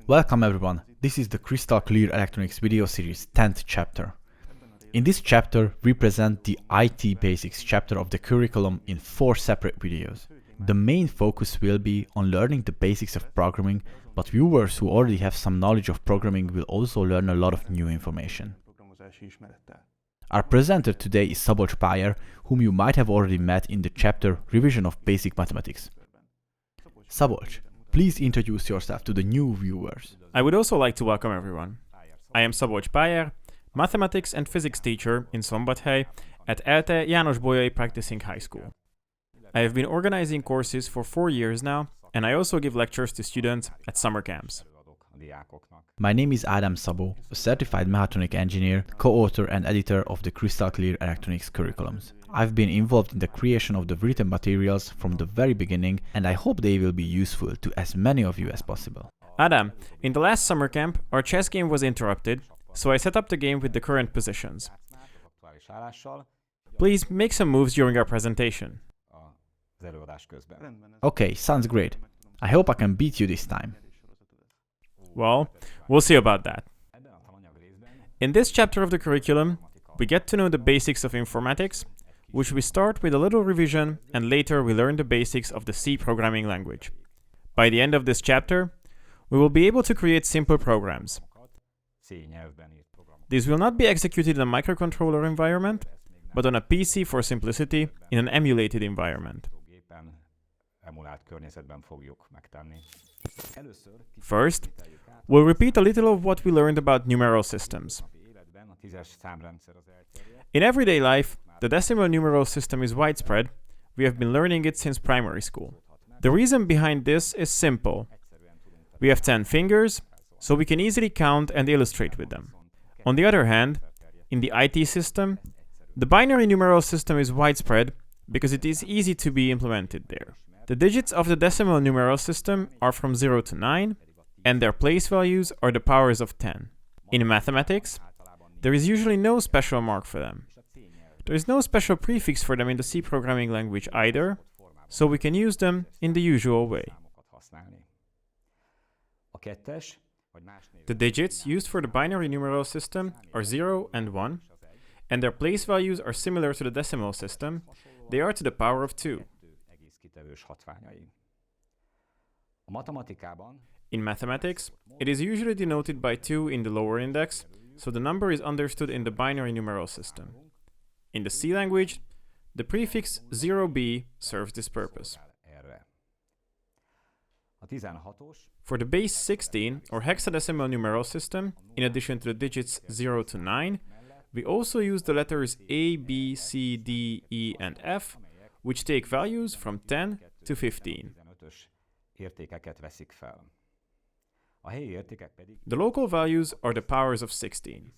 Welcome everyone, this is the Crystal Clear Electronics video series 10th chapter. In this chapter, we present the IT Basics chapter of the curriculum in 4 separate videos. The main focus will be on learning the basics of programming, but viewers who already have some knowledge of programming will also learn a lot of new information. Our presenter today is Szabolcs Pájer, whom you might have already met in the chapter Revision of Basic Mathematics. Szabolcs, please introduce yourself to the new viewers. I would also like to welcome everyone. I am Szabolcs Pájer, mathematics and physics teacher in Szombathely at ELTE János Bolyai Practicing High School. I have been organizing courses for 4 years now, and I also give lectures to students at summer camps. My name is Ádám Szabó, a certified mechatronic engineer, co-author and editor of the Crystal Clear Electronics curriculums. I've been involved in the creation of the written materials from the very beginning, and I hope they will be useful to as many of you as possible. Adam, in the last summer camp, our chess game was interrupted, so I set up the game with the current positions. Please make some moves during our presentation. Okay, sounds great. I hope I can beat you this time. Well, we'll see about that. In this chapter of the curriculum, we get to know the basics of informatics, which we start with a little revision, and later we learn the basics of the C programming language. By the end of this chapter, we will be able to create simple programs. These will not be executed in a microcontroller environment, but on a PC for simplicity in an emulated environment. First, we'll repeat a little of what we learned about numeral systems. In everyday life, the decimal numeral system is widespread. We have been learning it since primary school. The reason behind this is simple. We have 10 fingers, so we can easily count and illustrate with them. On the other hand, in the IT system, the binary numeral system is widespread because it is easy to be implemented there. The digits of the decimal numeral system are from 0 to 9, and their place values are the powers of 10. In mathematics, there is usually no special mark for them. There is no special prefix for them in the C programming language either, so we can use them in the usual way. The digits used for the binary numeral system are 0 and 1, and their place values are similar to the decimal system. They are to the power of 2. In mathematics, it is usually denoted by 2 in the lower index, so the number is understood in the binary numeral system. In the C language, the prefix 0b serves this purpose. For the base 16 or hexadecimal numeral system, in addition to the digits 0 to 9, we also use the letters A, B, C, D, E, and F, which take values from 10 to 15. The local values are the powers of 16.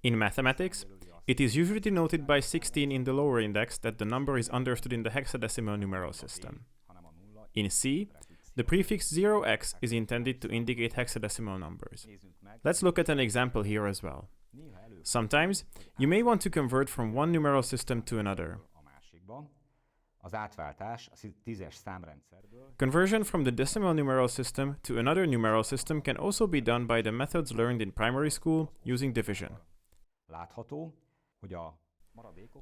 In mathematics, it is usually denoted by 16 in the lower index that the number is understood in the hexadecimal numeral system. In C, the prefix 0x is intended to indicate hexadecimal numbers. Let's look at an example here as well. Sometimes, you may want to convert from one numeral system to another. Conversion from the decimal numeral system to another numeral system can also be done by the methods learned in primary school using division.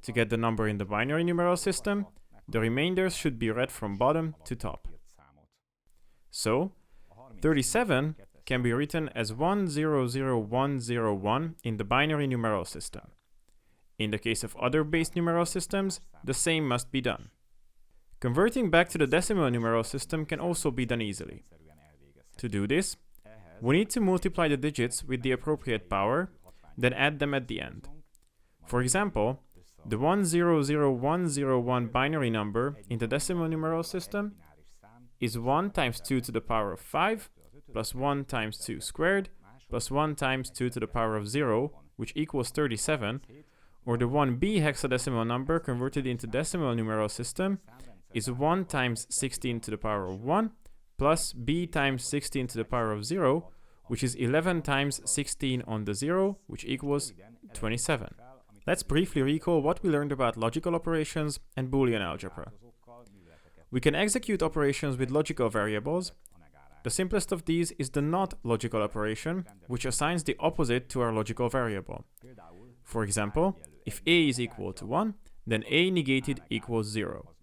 To get the number in the binary numeral system, the remainders should be read from bottom to top. So, 37 can be written as 100101 in the binary numeral system. In the case of other base numeral systems, the same must be done. Converting back to the decimal numeral system can also be done easily. To do this, we need to multiply the digits with the appropriate power, then add them at the end. For example, the 100101 binary number in the decimal numeral system is 1 times 2 to the power of 5 plus 1 times 2 squared plus 1 times 2 to the power of 0, which equals 37, or the 1b hexadecimal number converted into decimal numeral system is 1 times 16 to the power of 1 plus b times 16 to the power of 0, which is 11 times 16 on the 0, which equals 27. Let's briefly recall what we learned about logical operations and Boolean algebra. We can execute operations with logical variables. The simplest of these is the not logical operation, which assigns the opposite to our logical variable. For example, if a is equal to 1, then a negated equals 0.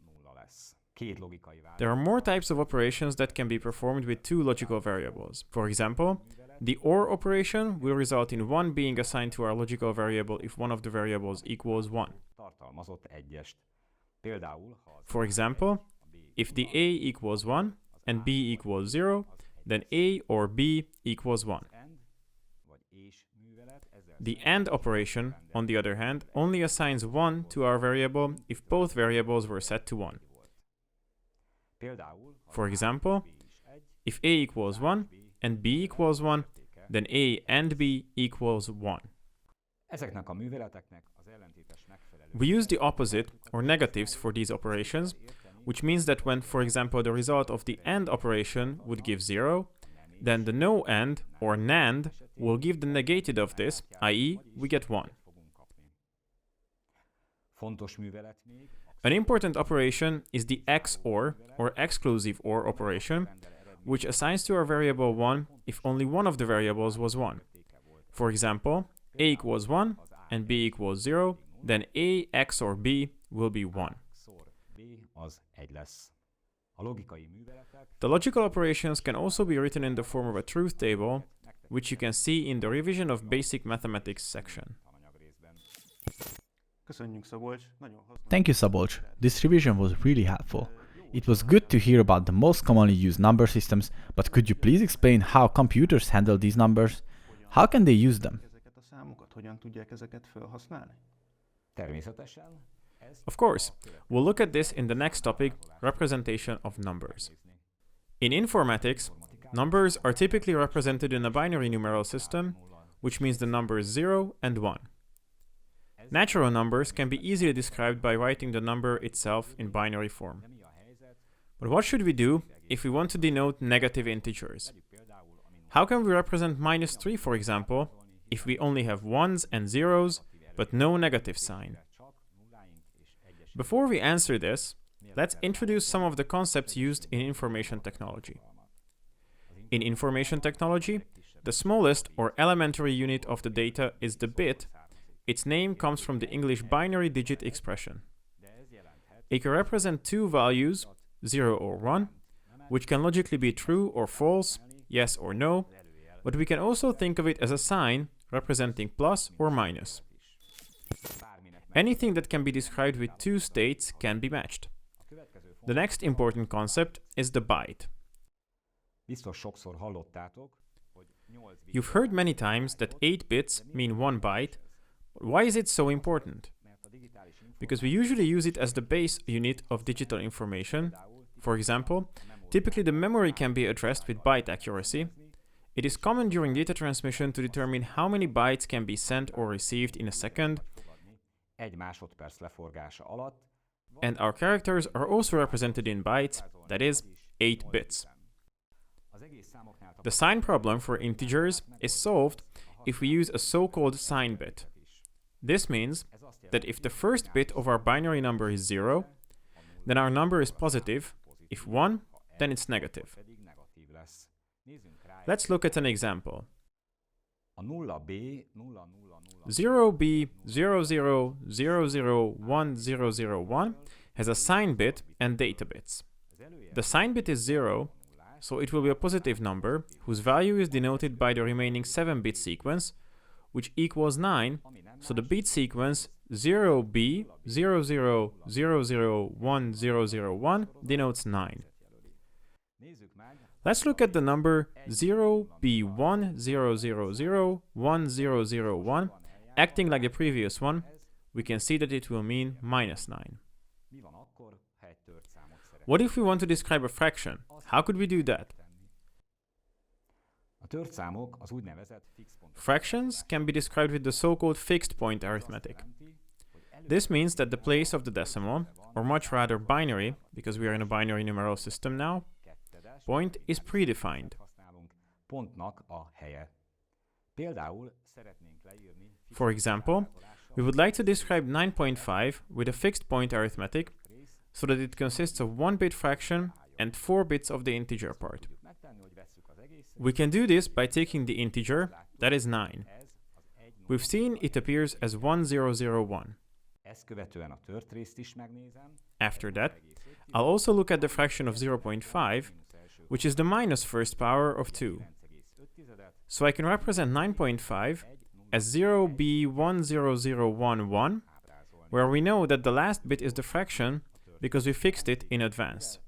There are more types of operations that can be performed with two logical variables. For example, the OR operation will result in 1 being assigned to our logical variable if one of the variables equals 1. For example, if the a equals 1 and b equals 0, then a or b equals 1. The AND operation, on the other hand, only assigns 1 to our variable if both variables were set to 1. For example, if a equals 1 and b equals 1, then a and b equals 1. We use the opposite or negatives for these operations, which means that when, for example, the result of the AND operation would give 0, then the no AND or NAND will give the negated of this, i.e. we get 1. An important operation is the XOR or exclusive OR operation, which assigns to our variable 1 if only one of the variables was 1. For example, a equals 1 and b equals 0, then a XOR b will be 1. The logical operations can also be written in the form of a truth table, which you can see in the Revision of Basic Mathematics section. Thank you, Szabolcs. This revision was really helpful. It was good to hear about the most commonly used number systems, but could you please explain how computers handle these numbers? How can they use them? Of course, we'll look at this in the next topic, representation of numbers. In informatics, numbers are typically represented in a binary numeral system, which means the numbers 0 and 1. Natural numbers can be easily described by writing the number itself in binary form. But what should we do if we want to denote negative integers? How can we represent -3, for example, if we only have 1s and 0s, but no negative sign? Before we answer this, let's introduce some of the concepts used in information technology. In information technology, the smallest or elementary unit of the data is the bit. Its name comes from the English binary digit expression. It can represent two values, 0 or 1, which can logically be true or false, yes or no, but we can also think of it as a sign representing plus or minus. Anything that can be described with two states can be matched. The next important concept is the byte. You've heard many times that 8 bits mean 1 byte. Why is it so important? Because we usually use it as the base unit of digital information. For example, typically the memory can be addressed with byte accuracy. It is common during data transmission to determine how many bytes can be sent or received in a second, and our characters are also represented in bytes, that is, 8 bits. The sign problem for integers is solved if we use a so-called sign bit. This means that if the first bit of our binary number is 0, then our number is positive. If 1, then it's negative. Let's look at an example. 0b00001001 has a sign bit and data bits. The sign bit is 0, so it will be a positive number whose value is denoted by the remaining 7-bit sequence, which equals 9, so the bit sequence 0b00001001 denotes 9. Let's look at the number 0b10001001 acting like the previous one. We can see that it will mean -9. What if we want to describe a fraction? How could we do that? Fractions can be described with the so-called fixed point arithmetic. This means that the place of the decimal, or much rather binary, because we are in a binary numeral system now, point is predefined. For example, we would like to describe 9.5 with a fixed point arithmetic, so that it consists of 1-bit fraction and 4 bits of the integer part. We can do this by taking the integer, that is 9. We've seen it appears as 1001. After that, I'll also look at the fraction of 0.5, which is the minus first power of 2. So I can represent 9.5 as 0b10011, where we know that the last bit is the fraction because we fixed it in advance.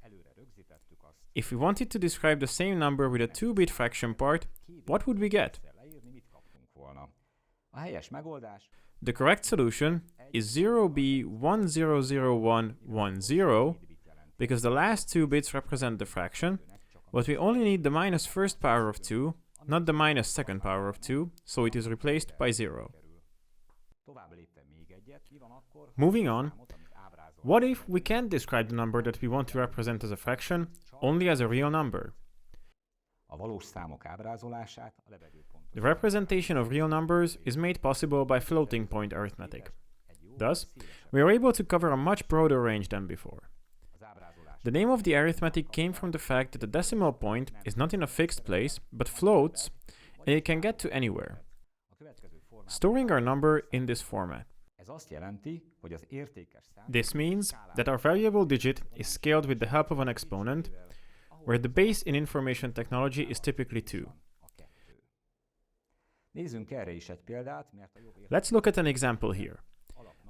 If we wanted to describe the same number with a 2-bit fraction part, what would we get? The correct solution is 0b1001110, because the last 2 bits represent the fraction, but we only need the minus first power of 2, not the minus second power of 2, so it is replaced by 0. Moving on, what if we can't describe the number that we want to represent as a fraction only as a real number? The representation of real numbers is made possible by floating point arithmetic. Thus, we are able to cover a much broader range than before. The name of the arithmetic came from the fact that the decimal point is not in a fixed place, but floats, and it can get to anywhere. Storing our number in this format. This means that our variable digit is scaled with the help of an exponent, where the base in information technology is typically 2. Let's look at an example here.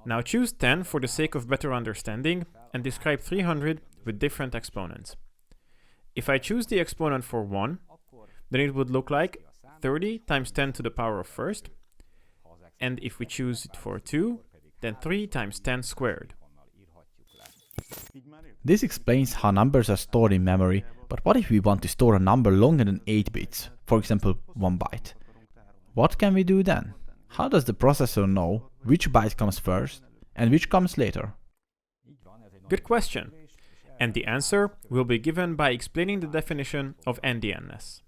Now choose 10 for the sake of better understanding and describe 300 with different exponents. If I choose the exponent for 1, then it would look like 30 times 10 to the power of first, and if we choose it for 2, then 3 times 10 squared. This explains how numbers are stored in memory, but what if we want to store a number longer than 8 bits, for example 1 byte? What can we do then? How does the processor know which byte comes first and which comes later? Good question. And the answer will be given by explaining the definition of endianness.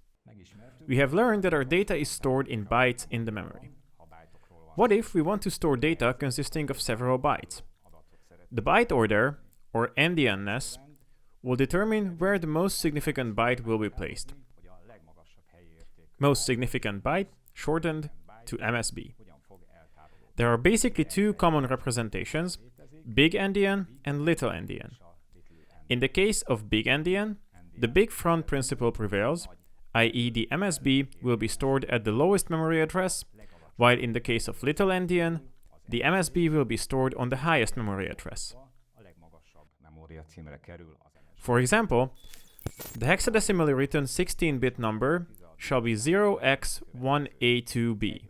We have learned that our data is stored in bytes in the memory. What if we want to store data consisting of several bytes? The byte order, or endianness, will determine where the most significant byte will be placed. Most significant byte, shortened to MSB. There are basically 2 common representations, big endian and little endian. In the case of big endian, the big front principle prevails, i.e. the MSB will be stored at the lowest memory address, while in the case of little endian, the MSB will be stored on the highest memory address. For example, the hexadecimally written 16-bit number shall be 0x1A2B.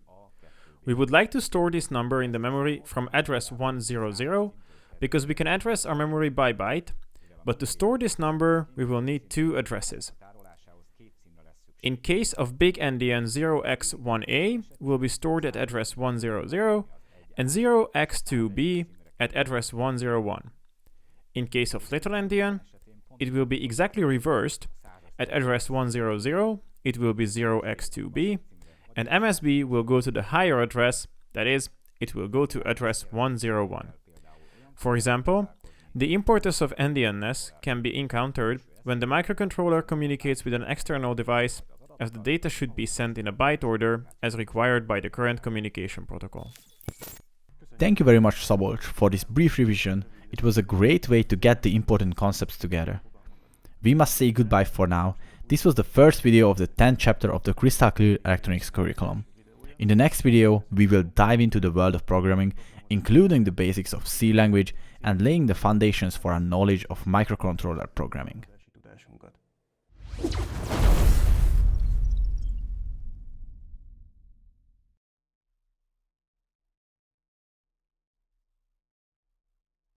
We would like to store this number in the memory from address 100 because we can address our memory by byte, but to store this number we will need 2 addresses. In case of big endian, 0x1A will be stored at address 100 and 0x2B at address 101. In case of little endian, it will be exactly reversed. At address 100, it will be 0x2b, and MSB will go to the higher address, that is, it will go to address 101. For example, the importance of endianness can be encountered when the microcontroller communicates with an external device, as the data should be sent in a byte order as required by the current communication protocol. Thank you very much, Szabolcs, for this brief revision. It was a great way to get the important concepts together. We must say goodbye for now. This was the first video of the 10th chapter of the Crystal Clear Electronics curriculum. In the next video, we will dive into the world of programming, including the basics of C language and laying the foundations for our knowledge of microcontroller programming.